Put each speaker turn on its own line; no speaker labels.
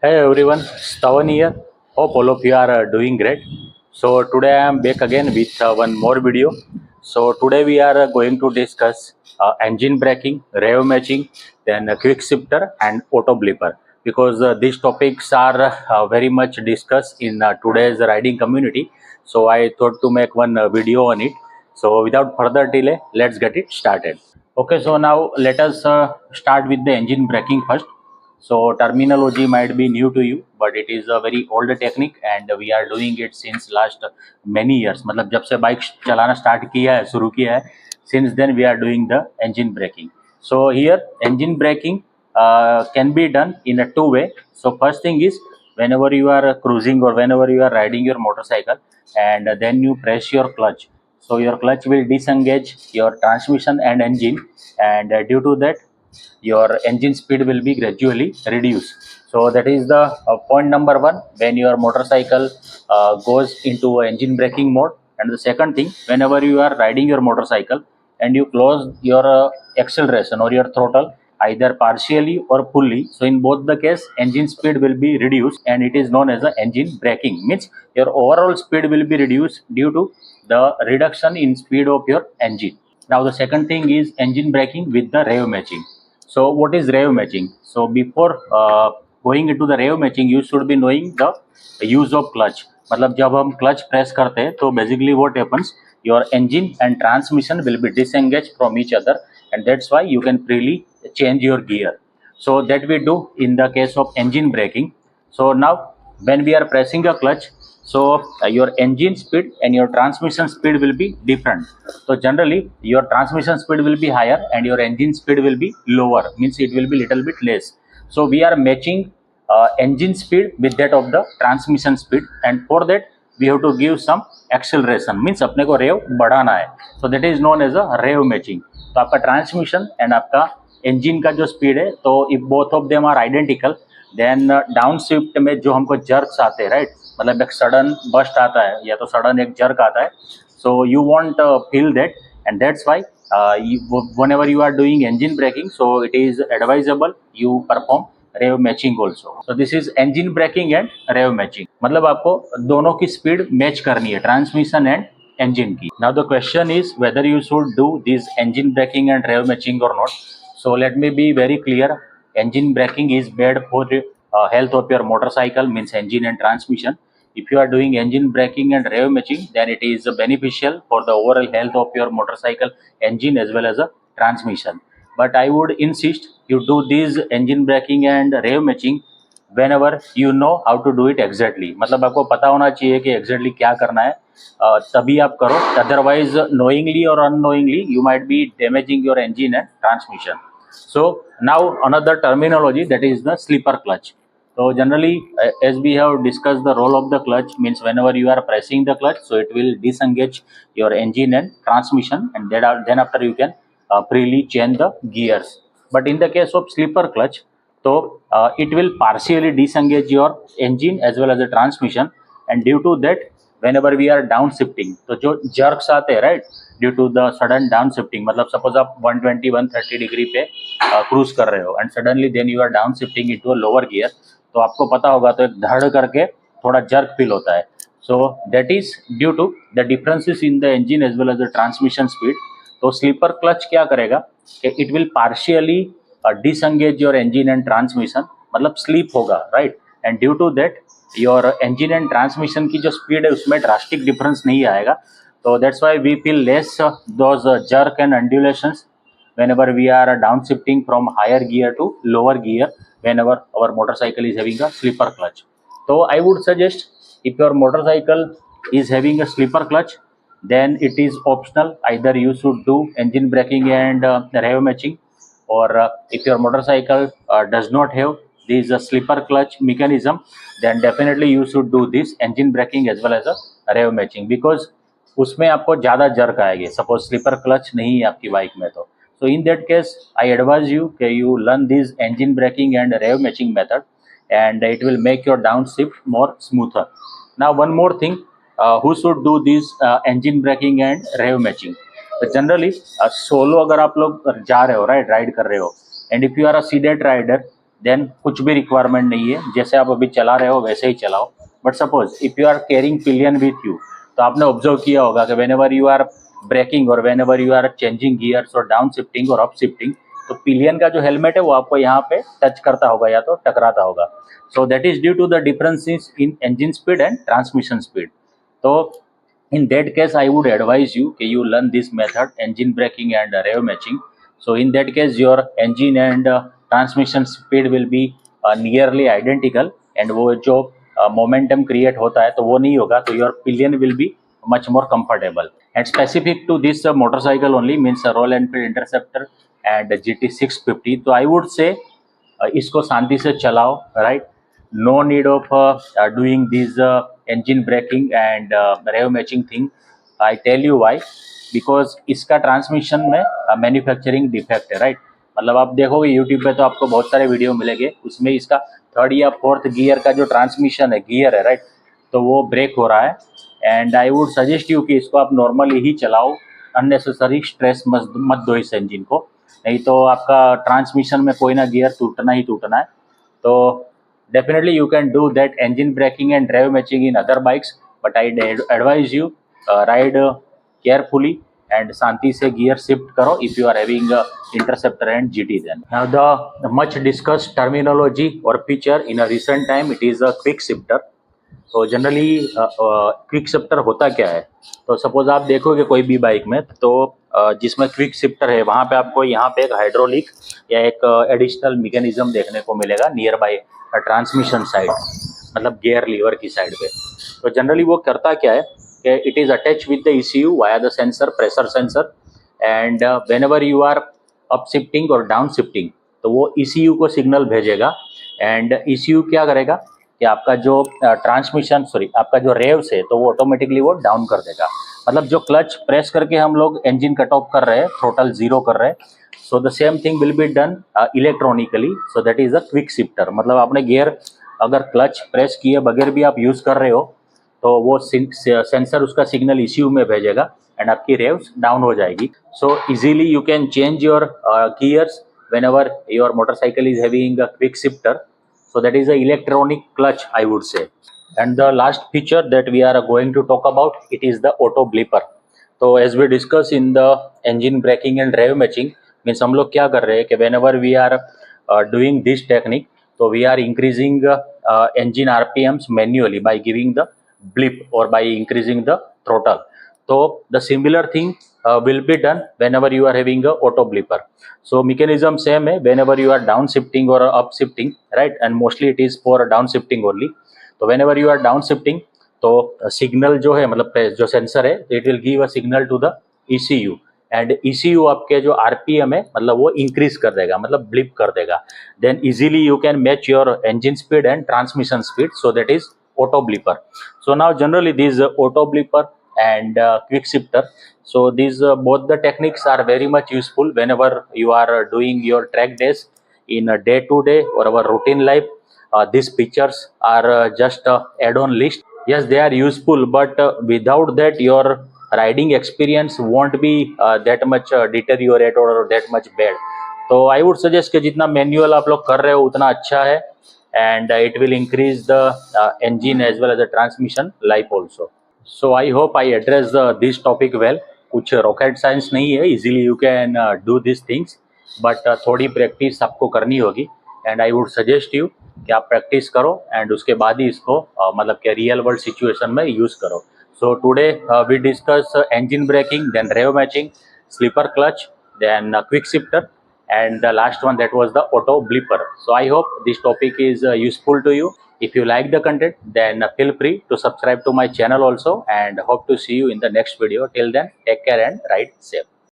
Hey everyone, Stavan here. Hope all of you are doing great. So today I am back again with one more video. So today we are going to discuss engine braking, rev matching, then quick shifter and auto blipper because these topics are very much discussed in today's riding community. So I thought to make one video on it. So without further delay, let's get it started. Okay, so now let us start with the engine braking first. So terminology might be new to you, but it is a very old technique and we are doing it since last many years. मतलब जब से bike चलाना start किया है, शुरू किया है, since then we are doing the engine braking. So here engine braking can be done in a two way. So first thing is whenever you are cruising or whenever you are riding your motorcycle and then you press your clutch. So your clutch will disengage your transmission and engine, and due to that your engine speed will be gradually reduced. So that is the point number one when your motorcycle goes into engine braking mode. And the second thing, whenever you are riding your motorcycle and you close your acceleration or your throttle either partially or fully, so in both the case engine speed will be reduced and it is known as a engine braking. Means your overall speed will be reduced due to the reduction in speed of your engine. Now the second thing is engine braking with the rev matching. So what is rev matching? So before going into the rev matching, you should be knowing the use of clutch. मतलब जब हम clutch press करते हैं तो basically what happens, your engine and transmission will be disengaged from each other, and that's why you can freely change your gear. So that we do in the case of engine braking. So now when we are pressing a clutch, so your engine speed and your transmission speed will be different. So generally your transmission speed will be higher and your engine speed will be lower, means it will be little bit less. So we are matching engine speed with that of the transmission speed, and for that we have to give some acceleration, means अपने को रेव बढ़ाना है. So that is known as a rev matching. तो आपका transmission and आपका engine का जो speed है, तो if both of them are identical, then down shift में जो हमको जर्क्स आते हैं, राइट, मतलब एक सडन बस्ट आता है या तो सडन एक जर्क आता है. So you want feel that, and that's why whenever you are doing engine braking, so it is advisable you perform rev matching also. So this is engine braking and rev matching. मतलब आपको दोनों की speed match करनी है, transmission and engine की. Now the question is whether you should do this engine braking and rev matching or not. So let me be very clear. Engine braking is bad for health of your motorcycle, means engine and transmission. If you are doing engine braking and rev matching, then it is beneficial for the overall health of your motorcycle engine as well as a transmission. But I would insist you do this engine braking and rev matching whenever you know how to do it exactly. मतलब आपको पता होना चाहिए कि exactly क्या करना है, तभी आप करो. Otherwise knowingly or unknowingly you might be damaging your engine and transmission. So now another terminology, that is the slipper clutch. So generally as we have discussed, the role of the clutch means whenever you are pressing the clutch, so it will disengage your engine and transmission, and then after you can freely change the gears. But in the case of slipper clutch, so it will partially disengage your engine as well as the transmission, and due to that whenever we are down shifting, तो जो jerks आते हैं, right, due to the sudden down shifting, मतलब suppose आप 120 130 degree पे cruise कर रहे हो and suddenly then you are down shifting into a lower gear, तो आपको पता होगा तो एक धड़ करके थोड़ा जर्क फील होता है. So that is due to the differences in the engine as well as the transmission speed. तो स्लीपर क्लच क्या करेगा कि it will partially disengage your engine and transmission, मतलब स्लीप होगा, right, and due to that your engine and transmission की जो speed है उसमें ड्रास्टिक डिफरेंस नहीं आएगा. तो that's why we feel less those jerk and undulations whenever we are downshifting from higher gear to lower gear whenever our motorcycle is having a slipper clutch. So I would suggest, if your motorcycle is having a slipper clutch, then it is optional. Either you should do engine braking and rev matching, or if your motorcycle does not have this slipper clutch mechanism, then definitely you should do this engine braking as well as a rev matching, because उसमें आपको ज़्यादा jerk आएगी. Suppose slipper clutch नहीं है आपकी bike में, तो so in that case I advise you that you learn this engine braking and rev matching method, and it will make your downshift more smoother. Now one more thing, who should do this engine braking and rev matching? तो generally solo अगर आप लोग जा रहे हो, right, ride कर रहे हो, and if you are a seated rider, देन कुछ भी रिक्वायरमेंट नहीं है, जैसे आप अभी चला रहे हो वैसे ही चलाओ. But suppose if you are carrying pillion with you, तो आपने ऑब्जर्व किया होगा कि whenever you are braking और whenever you are changing gears और डाउन शिफ्टिंग और अप शिफ्टिंग, तो पिलियन का जो हेलमेट है वो आपको यहाँ पे टच करता होगा या तो टकराता होगा. So that is due to the differences in engine speed and transmission speed. तो in that case I would advise you कि you learn this method, engine braking and rev matching. So in that case your engine and transmission speed will be nearly identical, and वो जो momentum create होता है तो वो नहीं होगा, तो your pillion will be much more comfortable. And specific to this motorcycle only, means Royal Enfield Interceptor and GT 650, तो I would say इसको शांति से चलाओ, right. No need of doing this engine braking and rev matching thing. I tell you why, because इसका transmission में manufacturing defect है, right. मतलब आप देखोगे यूट्यूब पे तो आपको बहुत सारे वीडियो मिलेंगे, उसमें इसका थर्ड या फोर्थ गियर का जो ट्रांसमिशन है, गियर है, राइट, तो वो ब्रेक हो रहा है. And I would suggest you कि इसको आप नॉर्मली ही चलाओ, अननेसेसरी स्ट्रेस मत दो इस इंजन को, नहीं तो आपका ट्रांसमिशन में कोई ना गियर टूटना ही टूटना है. तो definitely you can do that engine braking and rev matching in other bikes, but I advise you ride carefully and शांति से gear shift करो if you are having Interceptor and GT. Then now the much discussed terminology or feature in a recent time, it is a quick shifter. तो generally quick shifter होता क्या है, तो suppose आप देखोगे कोई भी बाइक में, तो जिसमें क्विक शिफ्टर है वहाँ पे आपको यहाँ पे एक हाइड्रोलिक या एक एडिशनल मैकेनिज्म देखने को मिलेगा नियर बाय ट्रांसमिशन साइड, मतलब गियर लीवर की साइड पे. तो जनरली वो करता क्या है कि it is attach with the ECU via the sensor, pressure sensor, and whenever you are up shifting और डाउन शिफ्टिंग, तो वो ECU को सिग्नल भेजेगा, एंड ECU क्या करेगा कि आपका जो आपका जो रेव्स है तो वो ऑटोमेटिकली वो डाउन कर देगा. मतलब जो क्लच प्रेस करके हम लोग इंजन कट ऑफ कर रहे हैं, थ्रोटल जीरो कर रहे हैं, so the same thing will be done electronically. So that is a quick shifter. मतलब आपने गियर अगर क्लच प्रेस किए बगैर भी आप यूज़ कर रहे हो, तो वो सेंसर उसका सिग्नल ECU में भेजेगा एंड आपकी रेव्स डाउन हो जाएगी. So easily you can change your gears when ever your motorcycle is having a quick shifter. So that is a electronic clutch, I would say. And the last feature that we are going to talk about, it is the auto blipper. So as we discuss in the engine braking and rev matching, means हम लोग क्या कर रहे हैं कि whenever we are doing this technique, तो we are increasing engine RPMs manually by giving the blip or by increasing the throttle. So the similar thing will be done whenever you are having a auto blipper. So mechanism same है whenever you are down shifting or up shifting, right, and mostly it is for down shifting only. तो whenever you are down shifting, तो signal जो है मतलब जो sensor है, it will give a signal to the ECU, and ECU आपके जो RPM है मतलब वो increase कर देगा, मतलब blip कर देगा. Then easily you can match your engine speed and transmission speed, so that is auto blipper. So now generally these auto blipper and quick shifter, so these both the techniques are very much useful whenever you are doing your track days in a day to day or our routine life. These features are just add-on list. Yes, they are useful, but without that your riding experience won't be that much deteriorate or that much bad. तो I would suggest कि जितना manual आप लोग कर रहे हो उतना अच्छा है, and it will increase the engine as well as the transmission life also. So I hope I address this topic well. कुछ रॉकेट साइंस नहीं है, easily you can do this things, but थोड़ी प्रैक्टिस आपको करनी होगी, and I would suggest you कि आप practice करो एंड उसके बाद ही इसको मतलब कि रियल वर्ल्ड सिचुएशन में यूज़ करो. So today we discuss engine braking, then rev matching, slipper clutch, then quick shifter, and the last one that was the auto blipper. So I hope this topic is useful to you. If you like the content, then feel free to subscribe to my channel also, and hope to see you in the next video. Till then, take care and ride safe.